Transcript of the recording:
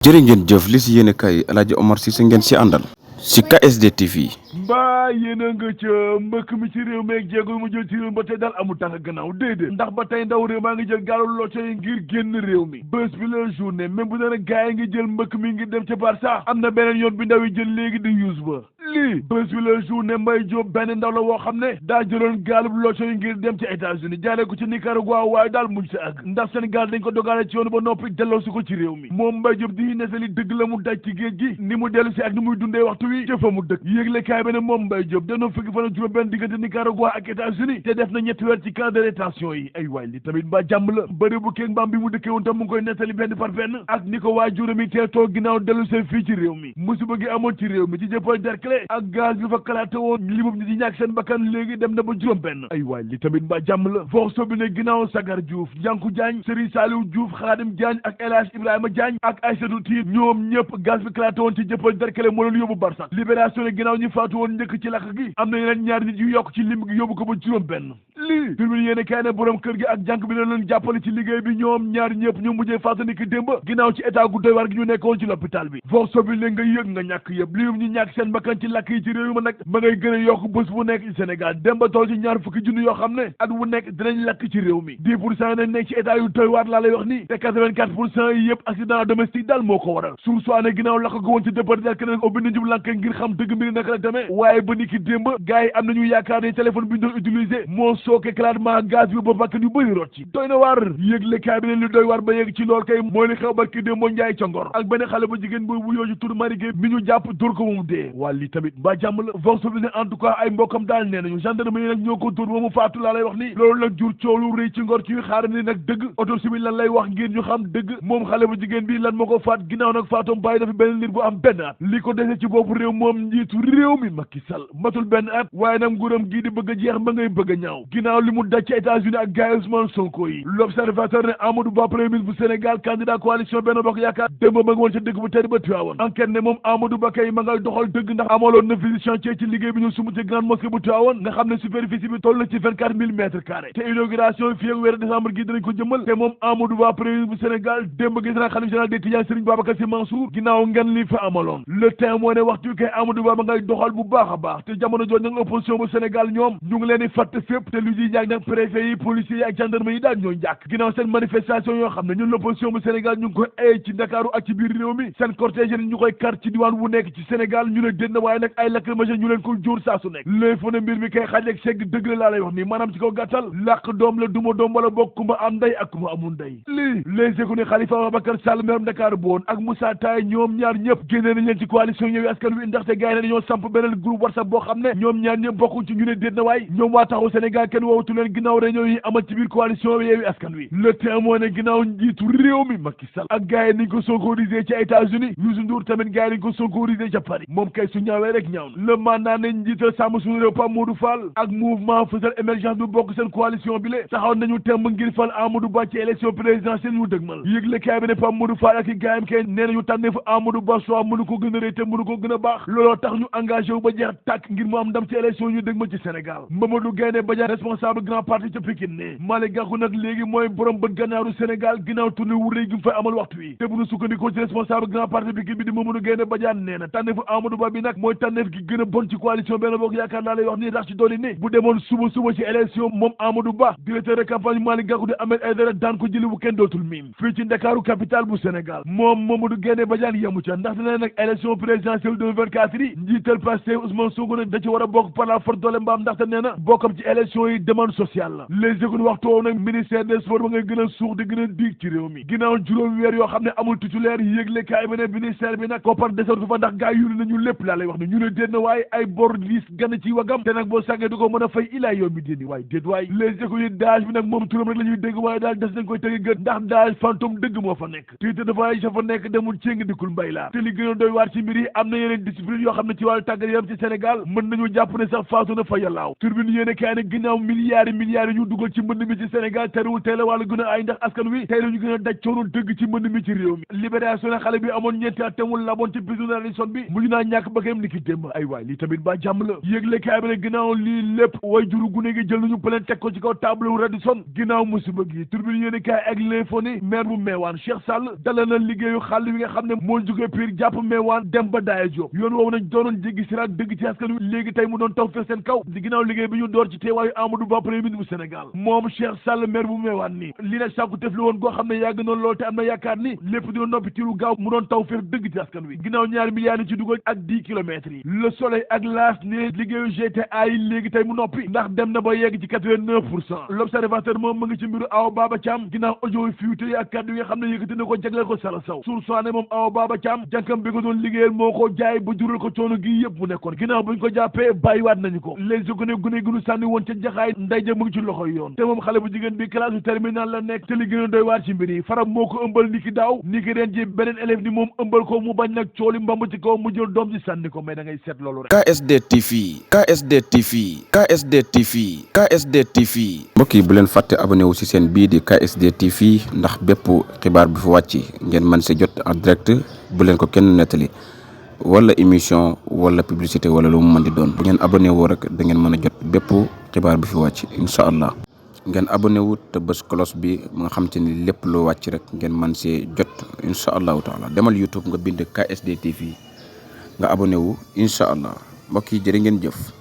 jërë ngeen jëf li si yéene kay El Hadj Omar Cissé ngeen si àndal si KSD TV. mbaa yéen a nga ca mbëkk mi ci réew meeg jéego mu jël ci réew mi ba tey daal amul tànk gannaaw déedéet ndax ba tey ndaw réew maa ngi jël gaalu locco yi ngir génn réew mi bés bi la journée même bu ne gaa yi ngi jël mbëkk mi ngir dem ca Barça am na beneen yoon bi ndaw yi jël léegi di use ba lii bés bi la journée Mbaye Diop benn ndaw la woo xam ne daa jëloon gaalub locco yi ngir dem ca États-Unis jaaree ko ci Nicaragua waaye daal muñ sa àgg ndax Sénégal dañ ko dogaale ci yoonu ba noppi delloo si ko ci réew mi moom Mbaye Diop di nettali dëgg la mu daj ci géej gi ni mu dellu si ak ni muy dundee waxtu wi jëfa mu dëkk yéegle kaay bi ne moom Mbaye Diop dañoo fukki fan ak juróom benn diggante Nicaragua ak États-Unis te def na ñetti weer ci camp de rétention yi ay waay li tamit mbaa jàmm la bëri bu kéeg mbaam bi mu dëkkee woon tam mu ngi koy nettali benn par benn ak ni ko waa juróomi teetoo ginnaaw dellu seen fii ci réew mi musiba gi amoon ci réew mi ci jëppal Derklé ak gaz bi fa kalaate woon limub ñi di ñàkk seen bakkan léegi dem na ba juróom benn ay waay li tamit mbaa jàmm la force bi ne ginnaaw Sagar Diouf Yankou Diagne Serigne Saliou Diouf Khadim Diagne ak El Hadj Ibrahima Diagne ak Aïssatou Tine ñoom ñëpp gaz bi kalaate woon ci jëppal Derklé moo leen yóbbu Barsak libération ne ginnaaw ñi faatu woon njëkk ci lakk gi am na yeneen ñaari nit yu yokk ci lim gi yóbbu ko ba juróom benn lii turbine yéene kay ne borom kër gi ak jànk bi leen jàppale ci liggéey bi ñoom ñaar ñëpp ñu mujjee faatu ni ki démb ginnaaw ci état gu doy war gi ñu nekkoon ci l'hôpital bi force bi ne nga yëg nga ñàkk yëpp lium ñu ñàkk seen bakkan ci lakk yi ci réew ma nag ma ngay gën a yokk bés bu nekk ci Sénégal dem ba toll ci ñaar fukki junni yoo xam ne at bu nekk dinañ lakk ci réew mi 10% nañ nekk ci état yu doy waar laa lay wax ni te 84% yi yëpp accident domestique daal moo ko waral suur soi ne ginnaaw lakk go woon ci département keneen ubbi na njub lànk ngir xam dëgg mbiri naka la demee waaye ba ni ki démb gars yi am nañu yaakaar ne téléphone bi ñu doon utiliser moo sooke clairement gaz bi ba bakkan yu bëri rot ci doy na waar yëgle kaay bi ne li doy waar ba yëg ci lool kay mooy li xew ba ki démb njaay ca Ngor ak benn xale ba jigéen booy bu yooju tur Marigué mi ñu jàpp dóor ko moom dee waa lii tamit mbaa jàmm la vox bi ne en tout cas ay mbokkam daal nee nañu gendarmerie nag ñoo ko dóor ba mu faatu laa lay wax ni loolu nag jur coow lu rëy ci Ngor ci xaar ni nag dëgg autopsie bi lan lay wax ngir ñu xam dëgg moom xale bu jigéen bi lan moo ko faat ginnaaw nag faatoom bàyyi dafa benn liir bu am benn at li ko dese ci boppu réew moom njiitu réew mi Macky Sall matul benn at waaye nag nguuram gii di bëgg a jeex ma ngay bëgg a ñaaw ginnaaw li mu daj ci États-Unis ak gaay Ousmane Sonko yi l'observateur ne Amadou Ba premier ministre bu Sénégal candidat coalition Benno Bokk Yaakaar démb ma ngi woon ca dëkk bu tedd ba Tivaouane enquête ne moom Amadou Ba kay ma ngay doxal dëgg ndax amaloon na visite chantier ci liggéey bi ñu sumu ci grande mosquée bu Tivaouane nga xam ne superficie bi toll na ci 24 000 mètres carrés te inauguration fii ak weeru décembre gi dinañ ko jëmmal te moom Amadou Ba premier ministre bu Sénégal démb gis naa xalifa général des Tidianes Serigne Babacar Sy Mansour ginnaaw ngan li fa amaloon le Témoin ne waxtu kay Amadou Ba ma ngay doxal bu baax a baax te jamono jooju nag opposition bu Sénégal ñoom ñu ngi leen di fàtte fépp te lu ji jaag nag préfet yi policiers yi ak gendarme yi daal ñoo njàkk ginnaaw seen manifestation yoo xam ne ñun l'opposition bu Sénégal ñu ngi koy ay ci Ndakaaru ak ci biir réew mi seen cortège ñu koy kar ci diwaan bu nekk ci Sénégal ñu ne dénn waaye nag ay lacrymogène ñu leen ko jóor saa su nekk léegi fu ne mbir mi kay xaaj ak segg dëgg la laa lay wax nii maanaam ci kaw gàttal làq doom la duma doom wala bokk kumba am ndey ak kumba amul ndey lii les éco ne Khalifa Ababacar Sall maire Dakar bu woon ak Moussa Taye ñoom ñaar ñëpp génnee nañ leen ci coalition Yewwi Askan Wi ndaxte gars yi ne dañoo samp beneen groupe WhatsApp boo xam ne ñoom ñaar ñëpp bokkuñ ci ñu ne déet na waay ñoom waa taxaw Sénégal kenn woowatu leen ginnaaw réunion yi amal ci biir coalition Yewwi Askan Wi le Témoin ne ginnaaw njiitu réew mi Macky Sall ak gars yi nañ ko sonkorisé ci États-Unis Youssou Ndour tamit gars yi nañ ko sonkorisé ca Paris moom kay su ñaawee rek ñaaw na le mandat ne njiital sàmm suñu réew Pape Modou Fall ak mouvement Fësal émergence bu bokk seen coalition bi le taxaw nañu temb ngir fal Amadou Ba ci élection présidentielle ñu dëgmal yëgle kaay bi ne Pape Modou Fall ak i gaayam kay nee nañu tànneef Amadou Ba soit mënu ko gën a rëy te mënu ko gën a baax looloo tax ñu engagé wu ba jeex tàkk ngir mu am ndam ci élection ñu dëgmal ci Sénégal Mamadou Gaynde Badiane responsable grand parti ca Pikine ne Malick Gakou nag léegi mooy borom bët gànnaaru Sénégal ginnaaw tournée wu rëy gi mu fay amal waxtu wi te bu ñu sukkandikoo ci responsable grand parti Pikine bi di Mamadou Gaynde Badiane nee na tànneefu Amadou Ba bi nag mooy tànneef gi gën a bon ci coalition Benno Bokk Yaakaar laa lay wax nii rax ci dooli ni bu demoon suba ci élection moom Amadou Ba directeur de campagne Malick Gakou di Ahmed Aïdara daan ko jëli bu kenn dootul miim fii ci Ndakaaru capitale bu Sénégal moom Mamadou Gaynde Badiane yemu ca ndax dina nag élection présidentielle 2024 yi njiital Pastef Ousmane Sonko nag da ci war a bokk par la force doole mbaam ndaxte nee na bokkam ci élection yi demande sociale la les écoles waxtu woowu nag ministère des sports ba ngay gën a suux di gën a diig ci réew mi ginnaaw juróomi weer yoo xam ne amul titulaire yéegle kaay bi ne ministère bi nag koppar desatu fa ndax gaa yulu nañu lépp laa lay wax ne ñu ne déet na waaye ay bor liis gën ci wagam te nag boo sàggee du ko mën a fay ilaa yow mi déeni waaye déet waay les écoles yi daaj bi nag moom turam rek la ñuy dégg waaye daal des nañ koy tegi gët ndax daaj fantôme dëgg moo fa nekk titre de voyage fa nekk demul céngi dikkul mbay laa te li gën a doy waar ci mbir yi am na yeneen discipline yoo xam ne ci wàllu tàggat yaram ci Sénégal mën nañu jàpp ne sax faatu na fa yàllaaw turbine yéene kaay ne ginnaaw milliards yi ñu dugal ci mbënd mi ci Sénégal terewul tey la wàllu gën a ay ndax askan wi tey la ñu gën a daj coono dëgg ci mbënd mi ci réew mi libération ne xale bi amoon ñeenti at temul laboon ci prison Radisson bi mujj naa ñàkk bakkanam ni ki démb ay waay lii tamit ba jàmm la yëgle kaay bi ne ginnaaw lii lépp way juru gune gi jël nañu plainte teg ko ci kaw table wu Radisson ginnaaw musiba gi Tribune yéene kaay ak l'info ni maire bu Meewaan Cheikh Sall dala na liggéeyu xàll wi nga xam ne moo jógee Pire jàpp Meewaan dem ba Daaya Diop yoon woowu nañ doonoon jéggi siraat dëgg ci askan wi léegi tey mu doon taw feex seen kaw di ginnaaw liggéey bi ñu door ci teewaayu Amadou Ba premier ministre bu Sénégal moom Cheikh Sall maire bu Meewaan nii li nag sàkku tef li woon goo xam ne yàgg noonu loolu te am na yaakaar ni lépp dina noppi tiru gaaw mu doon taw feex dëgg ci askan wi ginnaaw ñaari milliards yi ci dugal ak 10 kilomètres yi Le Soleil ak L'As ne liggéeyu GTA yi léegi tey mu noppi ndax dem na ba yegg ci 89%. L'Observateur moom mu ngi ci mbiru Awa Baba Thiam ginnaaw audio yi fuité yi ak kàddu yi nga xam ne yëkkati na ko jagleel ko Sala Sow sursoine moom Awa Baba Thiam jànkam bi ko doon liggéeyal moo ko jaay ba jural ko coono gi yëpp mu nekkoon ginnaaw buñ ko jàppee bàyyiwaat nañu ko les gune gunu sànni woon ca jaxaay nday ja mu ngi ci loxoy yoon te moom xale bu jigéen bi classe terminale la nekk te li gën a doy waar ci mbir yi faram moo ko ëmbal ni ki daaw ni ki ren ji beneen élève ni moom ëmbal ko mu bañ nag cooli mbamb ci kaw mu jël doom ji sànni ko mais da ngay seet loolu rek KSD TV mbokk yi bu leen fàtte abonné wu ci seen bii di KSD TV ndax bépp xibaar bi fi wàcc ngeen mën si jot en direct bu leen ko kenn nettali wala émission wala publicité wala lu mu mën di doon bu ngeen abonné woo rek da ngeen mën a jot bépp xibaar bi fi wàcc incha allah ngeen abonné wu te bës cloche bi nga xam te ni lépp lu wàcc rek ngeen mën see jot incha allahu taala demal YouTube nga bind KSD TV nga abonné wu incha allah mbokk yi jërë ngeen jëf.